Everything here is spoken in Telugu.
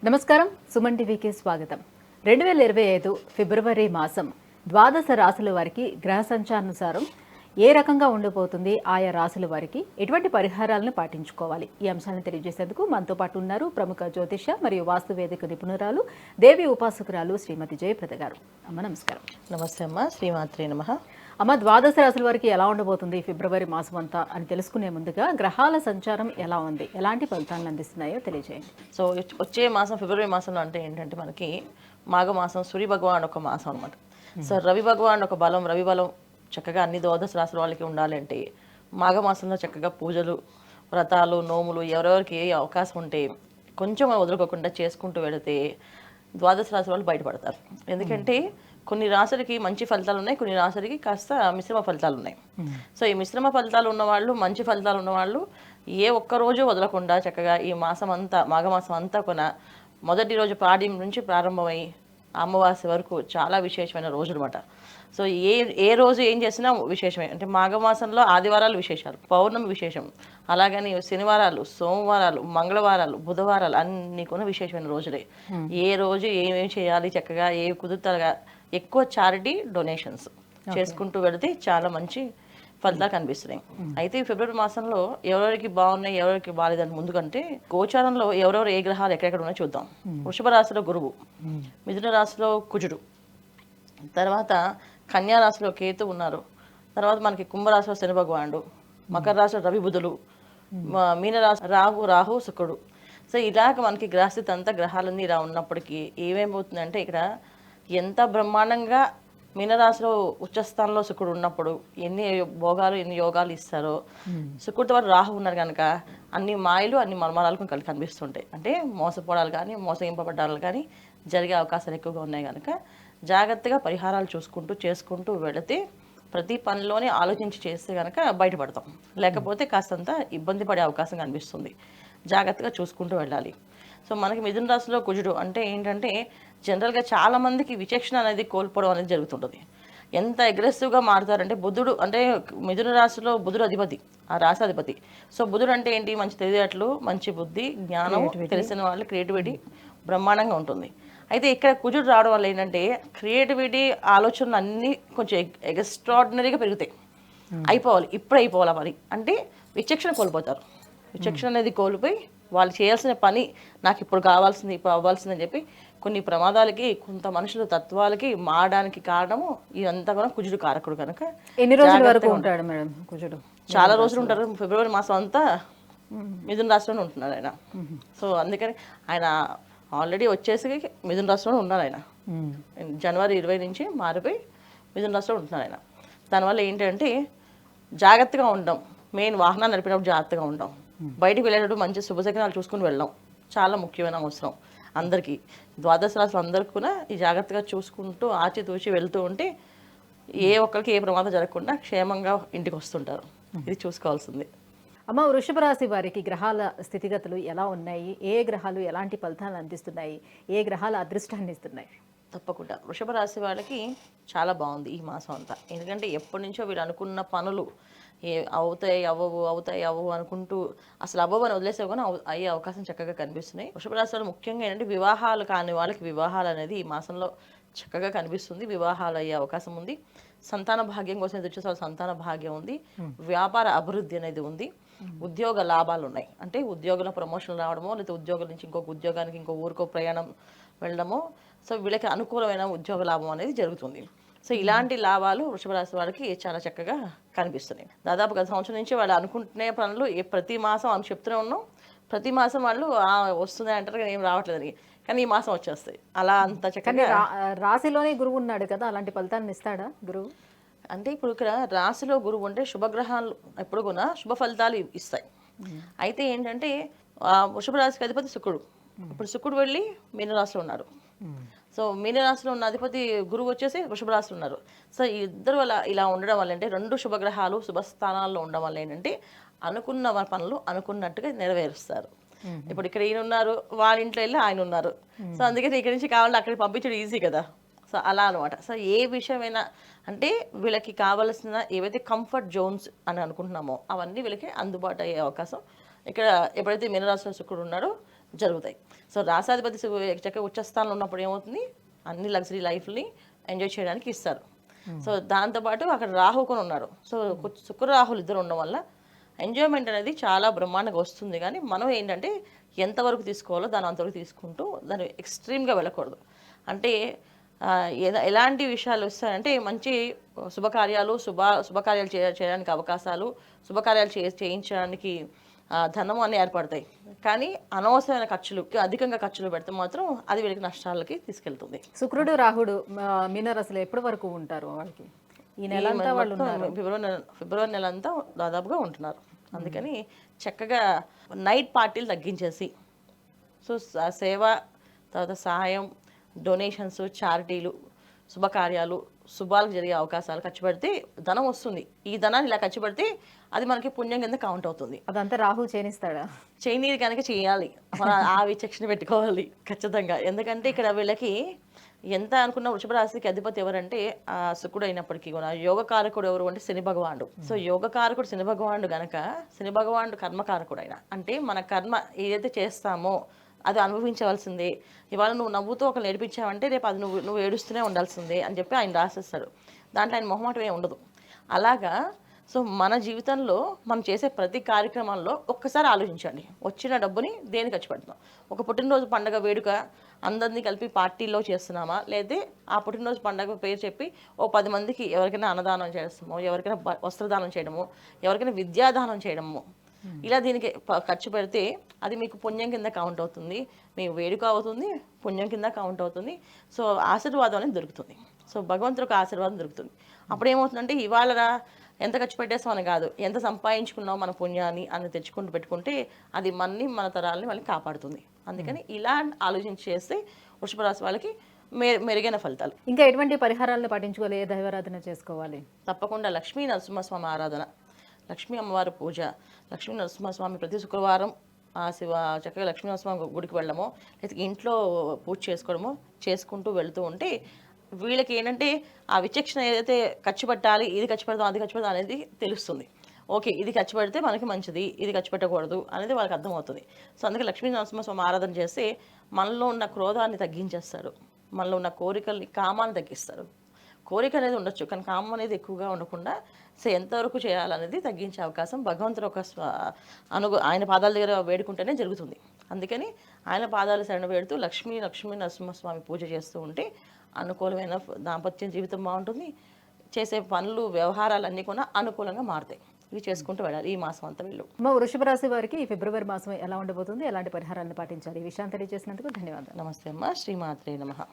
నమస్కారం, సుమన్ టీవీకి స్వాగతం. 2025 ఫిబ్రవరి మాసం ద్వాదశ రాశుల వారికి గ్రహ సంచారానుసారం ఏ రకంగా ఉండబోతుంది, ఆయా రాశుల వారికి ఎటువంటి పరిహారాలను పాటించుకోవాలి, ఈ అంశాలను తెలియజేసేందుకు మనతో పాటు ఉన్నారు ప్రముఖ జ్యోతిష మరియు వాస్తువేదిక నిపుణురాలు, దేవి ఉపాసకురాలు శ్రీమతి జయప్రద గారు. అమ్మ నమస్కారం. నమస్తే అమ్మ, శ్రీమాత్రే నమః. అమ్మ, ద్వాదశ రాశుల వారికి ఎలా ఉండబోతుంది ఫిబ్రవరి మాసం అంతా అని తెలుసుకునే ముందుగా గ్రహాల సంచారం ఎలా ఉంది, ఎలాంటి ఫలితాలను అందిస్తున్నాయో తెలియజేయండి. సో వచ్చే మాసం ఫిబ్రవరి మాసంలో అంటే ఏంటంటే మనకి మాఘమాసం సూర్య భగవాన్ ఒక మాసం అనమాట. సో రవి భగవాన్ ఒక బలం, రవి బలం చక్కగా అన్ని ద్వాదశ రాశుల వాళ్ళకి ఉండాలంటే మాఘమాసంలో చక్కగా పూజలు, వ్రతాలు, నోములు ఎవరెవరికి ఏ అవకాశం ఉంటే కొంచెం వదులుకోకుండా చేసుకుంటూ వెళితే ద్వాదశ రాశి వాళ్ళు బయటపడతారు. ఎందుకంటే కొన్ని రాశులకి మంచి ఫలితాలు ఉన్నాయి, కొన్ని రాశులకి కాస్త మిశ్రమ ఫలితాలు ఉన్నాయి. సో ఈ మిశ్రమ ఫలితాలు ఉన్నవాళ్ళు, మంచి ఫలితాలు ఉన్నవాళ్ళు ఏ ఒక్క రోజు వదలకుండా చక్కగా ఈ మాసం అంతా, మాఘమాసం అంతా మొదటి రోజు పాడ్యం నుంచి ప్రారంభమై అమావాస్య వరకు చాలా విశేషమైన రోజు అనమాట. సో ఏ రోజు ఏం చేసినా విశేషమే. అంటే మాఘమాసంలో ఆదివారాలు విశేషాలు, పౌర్ణమి విశేషం, అలాగని శనివారాలు, సోమవారాలు, మంగళవారాలు, బుధవారాలు అన్ని కూడా విశేషమైన రోజులే. ఏ రోజు ఏమేమి చేయాలి, చక్కగా ఏ కుదురుతారుగా ఎక్కువ చారిటీ డొనేషన్స్ చేసుకుంటూ వెళితే చాలా మంచి ఫలితాలు కనిపిస్తున్నాయి. అయితే ఈ ఫిబ్రవరి మాసంలో ఎవరెవరికి బాగున్నాయి, ఎవరికి బాగాలేదని ముందుకంటే గోచారంలో ఎవరెవరు ఏ గ్రహాలు ఎక్కడెక్కడ ఉన్నాయో చూద్దాం. వృషభ రాశిలో గురువు, మిథున రాశిలో కుజుడు, తర్వాత కన్యా రాశిలో కేతు ఉన్నారు, తర్వాత మనకి కుంభరాశిలో శని భగవానుడు, మకర రాశిలో రవి బుధులు, మీనరాశి రాహు శుక్రుడు. సో ఇలాగ మనకి గ్రహస్థితి అంతా గ్రహాలన్నీ ఇలా ఉన్నప్పటికీ ఏమేమవుతుందంటే ఇక్కడ ఎంత బ్రహ్మాండంగా మీనరాశిలో ఉచ్చస్థానంలో శుక్రుడు ఉన్నప్పుడు ఎన్ని భోగాలు, ఎన్ని యోగాలు ఇస్తారో, శుక్రుడితో పాటు రాహు ఉన్నారు కనుక అన్ని మాయలు, అన్ని మర్మాలు కనిపిస్తుంటాయి. అంటే మోసపోవడాలు కానీ, మోసగింపబడ్డాలు కానీ జరిగే అవకాశాలు ఎక్కువగా ఉన్నాయి కనుక జాగ్రత్తగా పరిహారాలు చేసుకుంటూ వెళితే ప్రతి పనిలోనే ఆలోచించి చేస్తే కనుక బయటపడతాం. లేకపోతే కాస్తంత ఇబ్బంది పడే అవకాశం కనిపిస్తుంది. జాగ్రత్తగా చూసుకుంటూ వెళ్ళాలి. సో మనకి మిథున రాశిలో కుజుడు అంటే ఏంటంటే జనరల్గా చాలామందికి విచక్షణ అనేది కోల్పోవడం అనేది జరుగుతుంటుంది. ఎంత అగ్రెసివ్గా మారుతారంటే బుధుడు అంటే మిథున రాశిలో బుధుడు అధిపతి, ఆ రాశి అధిపతి. సో బుధుడు అంటే ఏంటి, మంచి తెలివితేటలు, మంచి బుద్ధి, జ్ఞానం, తెలిసిన వాళ్ళు, క్రియేటివిటీ బ్రహ్మాండంగా ఉంటుంది. అయితే ఇక్కడ కుజుడు రావడం వల్ల ఏంటంటే క్రియేటివిటీ, ఆలోచనలు అన్నీ కొంచెం ఎక్స్ట్రాడినరీగా పెరుగుతాయి. అయిపోవాలి, ఇప్పుడు అయిపోవాలా మరి అంటే విచక్షణ కోల్పోతారు. విచక్షణ అనేది కోల్పోయి వాళ్ళు చేయాల్సిన పని నాకు ఇప్పుడు కావాల్సింది, ఇప్పుడు అవ్వాల్సింది అని చెప్పి కొన్ని ప్రమాదాలకి, కొంత మనుషుల తత్వాలకి మారడానికి కారణము ఇదంతా కూడా కుజుడు కారకుడు కనుక. ఎన్ని రోజుల వరకు ఉంటాడు మేడం కుజుడు? చాలా రోజులు ఉంటారు. ఫిబ్రవరి మాసం అంతా మిథున రాశిలోనే ఉంటున్నాడు ఆయన. సో అందుకని ఆయన ఆల్రెడీ వచ్చేసి మిథున రాశిలోనే ఉన్నారు ఆయన. జనవరి 20 నుంచి మారిపోయి మిథున రాశిలో ఉంటున్నారు ఆయన. దానివల్ల ఏంటంటే జాగ్రత్తగా ఉండడం, మెయిన్ వాహనాలు నడిపినప్పుడు జాగ్రత్తగా ఉండడం, బయటికి వెళ్ళేటప్పుడు మంచి శుభశకనాలు చూసుకుని వెళ్ళడం చాలా ముఖ్యమైన అవసరం అందరికీ. ద్వాదశ రాశులు అందరికీ కూడా ఈ జాగ్రత్తగా చూసుకుంటూ ఆచితూచి వెళ్తూ ఉంటే ఏ ఒక్కరికి ఏ ప్రమాదం జరగకుండా క్షేమంగా ఇంటికి వస్తుంటారు. ఇది చూసుకోవాల్సింది. అమ్మ, వృషభ రాశి వారికి గ్రహాల స్థితిగతులు ఎలా ఉన్నాయి, ఏ గ్రహాలు ఎలాంటి ఫలితాలు అందిస్తున్నాయి, ఏ గ్రహాలు అదృష్టాన్ని ఇస్తున్నాయి? తప్పకుండా వృషభ రాశి వాళ్ళకి చాలా బాగుంది ఈ మాసం అంతా. ఎందుకంటే ఎప్పటి నుంచో వీళ్ళు అనుకున్న పనులు అవుతాయి అవ్వవు అనుకుంటూ అసలు అవ్వవు అని వదిలేసే కానీ అయ్యే అవకాశం చక్కగా కనిపిస్తున్నాయి. వృషభ రాశి వాళ్ళు ముఖ్యంగా ఏంటంటే వివాహాలు కాని వాళ్ళకి వివాహాలు అనేది ఈ మాసంలో చక్కగా కనిపిస్తుంది. వివాహాలు అయ్యే అవకాశం ఉంది. సంతాన భాగ్యం కోసం ఎదురు చూసే సంతాన భాగ్యం ఉంది. వ్యాపార అభివృద్ధి అనేది ఉంది. ఉద్యోగ లాభాలు ఉన్నాయి. అంటే ఉద్యోగంలో ప్రమోషన్ రావడమో, లేదా ఉద్యోగం నుంచి ఇంకొక ఉద్యోగానికి, ఇంకో ఊరికో ప్రయాణం వెళ్ళడమో, సో వీళ్ళకి అనుకూలమైన ఉద్యోగ లాభం అనేది జరుగుతుంది. సో ఇలాంటి లాభాలు వృషభ రాశి వాళ్ళకి చాలా చక్కగా కనిపిస్తున్నాయి. దాదాపు గత సంవత్సరం నుంచి వాళ్ళు అనుకుంటున్న పనులు ప్రతి మాసం అని చెప్తూనే ఉన్నాం. ప్రతి మాసం వాళ్ళు వస్తున్నాయి అంటారు కానీ ఏం రావట్లేదని, కానీ ఈ మాసం వచ్చేస్తాయి. అలా అంత చక్కగా రాశిలోనే గురువు ఉన్నాడు కదా, అలాంటి ఫలితాలను ఇస్తాడా గురువు? అంటే ఇప్పుడు ఇక్కడ రాశిలో గురువు అంటే శుభగ్రహాలు ఎప్పుడు కూడా శుభ ఫలితాలు ఇస్తాయి. అయితే ఏంటంటే వృషభ రాశికి అధిపతి శుక్రుడు. ఇప్పుడు శుక్రుడు వెళ్ళి మీనరాశిలో ఉన్నారు. సో మీనరాశిలో ఉన్న అధిపతి గురువు వచ్చేసి వృషభ రాశిలో ఉన్నారు. సో ఇద్దరు ఇలా ఉండడం వల్ల అంటే రెండు శుభగ్రహాలు శుభస్థానాల్లో ఉండడం వల్ల ఏంటంటే అనుకున్న పనులు అనుకున్నట్టుగా నెరవేరుస్తారు. ఇప్పుడు ఇక్కడ ఈయన ఉన్నారు, వాళ్ళ ఇంట్లో వెళ్ళి ఆయన ఉన్నారు. సో అందుకని ఇక్కడి నుంచి కావాలంటే అక్కడికి పంపించడం ఈజీ కదా. సో అలా అనమాట. సో ఏ విషయమైనా అంటే వీళ్ళకి కావాల్సిన ఏవైతే కంఫర్ట్ జోన్స్ అని అనుకుంటున్నామో అవన్నీ వీళ్ళకి అందుబాటు అయ్యే అవకాశం ఇక్కడ ఎప్పుడైతే మీనరాశిలో శుక్రుడు ఉన్నాడో జరుగుతాయి. సో రాసాధిపతి చక్కగా ఉచ్చస్థానంలో ఉన్నప్పుడు ఏమవుతుంది, అన్ని లగ్జరీ లైఫ్ని ఎంజాయ్ చేయడానికి ఇస్తారు. సో దాంతోపాటు అక్కడ రాహు కూడా ఉన్నారు. సో శుక్ర రాహులు ఇద్దరు ఉండడం వల్ల ఎంజాయ్మెంట్ అనేది చాలా బ్రహ్మాండంగా వస్తుంది. కానీ మనం ఏంటంటే ఎంతవరకు తీసుకోవాలో దాని అంతవరకు తీసుకుంటూ దాన్ని ఎక్స్ట్రీమ్గా వెళ్ళకూడదు. అంటే ఎలాంటి విషయాలు వస్తాయంటే మంచి శుభకార్యాలు శుభకార్యాలు చేయడానికి అవకాశాలు, శుభకార్యాలు చేయించడానికి ధనము అన్నీ ఏర్పడతాయి. కానీ అనవసరమైన ఖర్చులు, అధికంగా ఖర్చులు పెడితే మాత్రం అది వీళ్ళకి నష్టాలకి తీసుకెళ్తుంది. శుక్రుడు రాహుడు మీనరాశిలో ఎప్పటి వరకు ఉంటారు వాళ్ళకి? ఈ నెల అంతా వాళ్ళు ఉన్నారు. ఫిబ్రవరి నెల అంతా దాదాపుగా ఉంటున్నారు. అందుకని చక్కగా నైట్ పార్టీలు తగ్గించేసి, సో సేవ, తర్వాత సహాయం, డొనేషన్స్, చారిటీలు, శుభకార్యాలు, శుభాలకు జరిగే అవకాశాలు ఖర్చు పెడితే ధనం వస్తుంది. ఈ ధనాన్ని ఇలా ఖర్చు పెడితే అది మనకి పుణ్యం కింద కౌంట్ అవుతుంది. అదంతా రాహు చేయనిస్తాడా? చైనీది కనుక చేయాలి, మనం ఆ విచక్షణ పెట్టుకోవాలి ఖచ్చితంగా. ఎందుకంటే ఇక్కడ వీళ్ళకి ఎంత అనుకున్న వృషభ రాశికి అధిపతి ఎవరంటే శుక్రుడు అయినప్పటికీ కూడా యోగకారకుడు ఎవరు అంటే శని భగవానుడు. సో యోగకారకుడు శని భగవానుడు గనక శని భగవానుడు కర్మకారకుడు అయినా, అంటే మన కర్మ ఏదైతే చేస్తామో అది అనుభవించవలసిందే. ఇవాళ నువ్వు నవ్వుతూ ఒకరు నేర్పించావంటే రేపు అది నువ్వు ఏడుస్తూనే ఉండాల్సిందే అని చెప్పి ఆయన రాసేస్తాడు. దాంట్లో ఆయన మొహమాటం ఏమి ఉండదు. అలాగా సో మన జీవితంలో మనం చేసే ప్రతి కార్యక్రమంలో ఒక్కసారి ఆలోచించండి, వచ్చిన డబ్బుని దేనికి ఖర్చు పెడతాం. ఒక పుట్టినరోజు పండగ వేడుక అందరినీ కలిపి పార్టీల్లో చేస్తున్నామా, లేదా ఆ పుట్టినరోజు పండగ పేరు చెప్పి 10 మందికి ఎవరికైనా అన్నదానం చేస్తామో, ఎవరికైనా వస్త్రదానం చేయడము, ఎవరికైనా విద్యాదానం చేయడము, ఇలా దీనికి ఖర్చు పెడితే అది మీకు పుణ్యం కింద కౌంట్ అవుతుంది, మీ వేడుక అవుతుంది, పుణ్యం కింద కౌంట్ అవుతుంది. సో ఆశీర్వాదం అనేది దొరుకుతుంది. సో భగవంతుడికి ఆశీర్వాదం దొరుకుతుంది. అప్పుడు ఏమవుతుందంటే ఇవాళ ఎంత ఖర్చు పెట్టేస్తామని కాదు, ఎంత సంపాదించుకున్నాం మన పుణ్యాన్ని అని తెచ్చుకుంటూ పెట్టుకుంటే అది మన తరాలని మళ్ళీ కాపాడుతుంది. అందుకని ఇలా ఆలోచించి చేస్తే వృషభ రాశి వాళ్ళకి మెరుగైన ఫలితాలు. ఇంకా ఎటువంటి పరిహారాలను పాటించుకోవాలి, ఏ దైవారాధన చేసుకోవాలి? తప్పకుండా లక్ష్మీ నరసింహస్వామి ఆరాధన, లక్ష్మీ అమ్మవారి పూజ, లక్ష్మీ నరసింహస్వామి ప్రతి శుక్రవారం చక్కగా లక్ష్మీ నరసింహ గుడికి వెళ్ళడమో, లేదా ఇంట్లో పూజ చేసుకోవడమో చేసుకుంటూ వెళ్తూ ఉంటే వీళ్ళకి ఏంటంటే ఆ విచక్షణ ఏదైతే ఖర్చు పెట్టాలి, ఇది ఖర్చు పెడతాం, అది ఖర్చు పెడతాం అనేది తెలుస్తుంది. ఓకే, ఇది ఖర్చు పెడితే మనకి మంచిది, ఇది ఖర్చు పెట్టకూడదు అనేది వాళ్ళకి అర్థమవుతుంది. సో అందుకే లక్ష్మీ నరసింహస్వామి ఆరాధన చేస్తే మనలో ఉన్న క్రోధాన్ని తగ్గించేస్తాడు, మనలో ఉన్న కోరికల్ని, కామాన్ని తగ్గిస్తాడు. కోరిక అనేది ఉండొచ్చు, కానీ కామం అనేది ఎక్కువగా ఉండకుండా సో ఎంతవరకు చేయాలనేది తగ్గించే అవకాశం భగవంతుడు ఒక ఆయన పాదాల దగ్గర వేడుకుంటేనే జరుగుతుంది. అందుకని ఆయన పాదాలు శరణ వేడుతూ లక్ష్మీ నరసింహస్వామి పూజ చేస్తూ ఉంటే అనుకూలమైన దాంపత్య జీవితం బాగుంటుంది. చేసే పనులు, వ్యవహారాలన్నీ కూడా అనుకూలంగా మారుతాయి. ఇవి చేసుకుంటూ వెళ్ళాలి ఈ మాసం అంతా వీళ్ళు. వృషభ రాశి వారికి ఈ ఫిబ్రవరి మాసం ఎలా ఉండబోతుంది, ఎలాంటి పరిహారాలను పాటించాలి? ఈ విషయాన్ని తెలియజేసినందుకు ధన్యవాదాలు. నమస్తే అమ్మ. శ్రీమాత్రే నమః.